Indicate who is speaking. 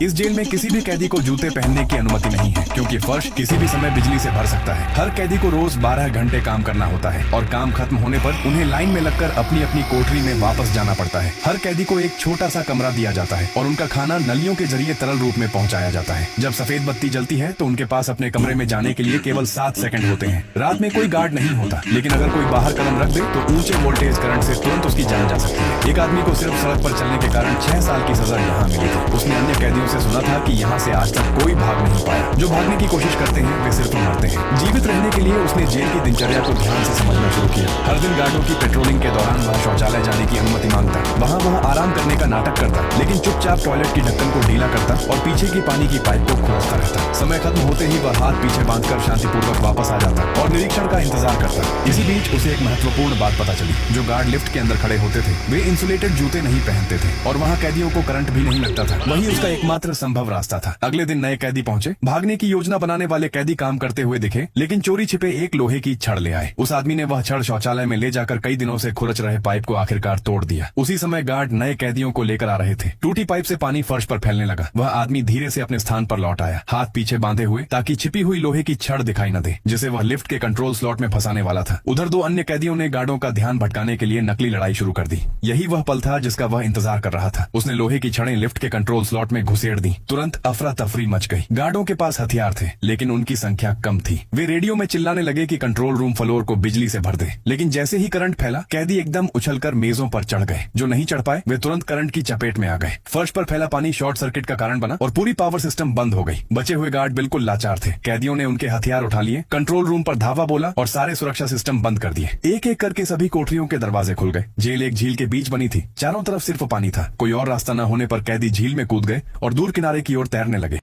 Speaker 1: इस जेल में किसी भी कैदी को जूते पहनने की अनुमति नहीं है, क्योंकि फर्श किसी भी समय बिजली से भर सकता है। हर कैदी को रोज 12 घंटे काम करना होता है और काम खत्म होने पर उन्हें लाइन में लगकर अपनी अपनी कोठरी में वापस जाना पड़ता है। हर कैदी को एक छोटा सा कमरा दिया जाता है और उनका खाना नलियों के जरिए तरल रूप में पहुंचाया जाता है। जब सफेद बत्ती जलती है तो उनके पास अपने कमरे में जाने के लिए केवल 7 सेकंड होते हैं। रात में कोई गार्ड नहीं होता, लेकिन अगर कोई बाहर कदम रख दे तो ऊंचे वोल्टेज करंट से तुरंत उसकी जान जा सकती है। एक आदमी को सिर्फ सड़क पर चलने के कारण 6 साल की सजा यहाँ मिली थी। उसने अन्य कैदियों से सुना था कि यहाँ से आज तक कोई भाग नहीं पाया। जो भागने की कोशिश करते हैं वे सिर्फ मरते हैं। जीवित रहने के लिए उसने जेल की दिनचर्या को ध्यान से समझना शुरू किया। हर दिन गार्डों की पेट्रोलिंग के दौरान वह शौचालय जाने की अनुमति मांगता, वहाँ वह आराम करने का नाटक करता, लेकिन चुपचाप टॉयलेट की ढक्कन को ढीला करता और पीछे की पानी की पाइप को खोलता रहता। समय खत्म होते ही वह हाथ पीछे बांधकर शांतिपूर्वक वापस आ जाता और निरीक्षण का इंतजार करता। इसी बीच उसे एक महत्वपूर्ण बात पता चली। जो गार्ड लिफ्ट के अंदर खड़े होते थे वे इंसुलेटेड जूते नहीं पहनते थे और वहाँ कैदियों को करंट भी नहीं लगता था। वही उसका एकमात्र संभव रास्ता था। अगले दिन नए कैदी पहुंचे। भागने की योजना बनाने वाले कैदी काम करते हुए दिखे, लेकिन चोरी छिपे एक लोहे की छड़ ले आए। उस आदमी ने वह छड़ शौचालय में ले जाकर कई दिनों से खुरच रहे पाइप को आखिरकार तोड़ दिया। उसी समय गार्ड नए कैदियों को लेकर आ रहे थे। टूटी पाइप से पानी फर्श पर फैलने लगा। वह आदमी धीरे से अपने स्थान पर लौट आया, हाथ पीछे बांधे हुए, ताकि छिपी हुई लोहे की छड़ दिखाई न दे, जिसे वह लिफ्ट के कंट्रोल स्लॉट में फंसाने वाला था। उधर 2 अन्य कैदियों ने गार्डों का ध्यान भटकाने के लिए नकली लड़ाई शुरू कर दी। यही वह पल था जिसका वह इंतजार कर रहा था। उसने लोहे की छड़ें लिफ्ट के कंट्रोल स्लॉट में घुसेड़ दी। तुरंत अफरा तफरी मच गई। गार्डों के पास हथियार थे, लेकिन उनकी संख्या कम थी। वे रेडियो में चिल्लाने लगे कि कंट्रोल रूम फ्लोर को बिजली से भर दे, लेकिन जैसे ही करंट फैला कैदी एकदम उछलकर मेजों पर चढ़ गए। जो नहीं चढ़ पाए वे तुरंत करंट की चपेट में आ गए। फर्श पर फैला पानी शॉर्ट सर्किट का कारण बना और पूरी पावर सिस्टम बंद हो गई। बचे हुए गार्ड बिल्कुल लाचार थे। कैदियों ने उनके हथियार उठा लिए, कंट्रोल रूम पर धावा बोला और सारे सुरक्षा सिस्टम बंद कर दिए। एक एक करके सभी कोठरियों के दरवाजे खुल गए। जेल एक झील के बीच बनी थी। चारों तरफ सिर्फ पानी था। कोई और रास्ता न होने पर कैदी झील में कूद गए और दूर किनारे की ओर तैरने लगे।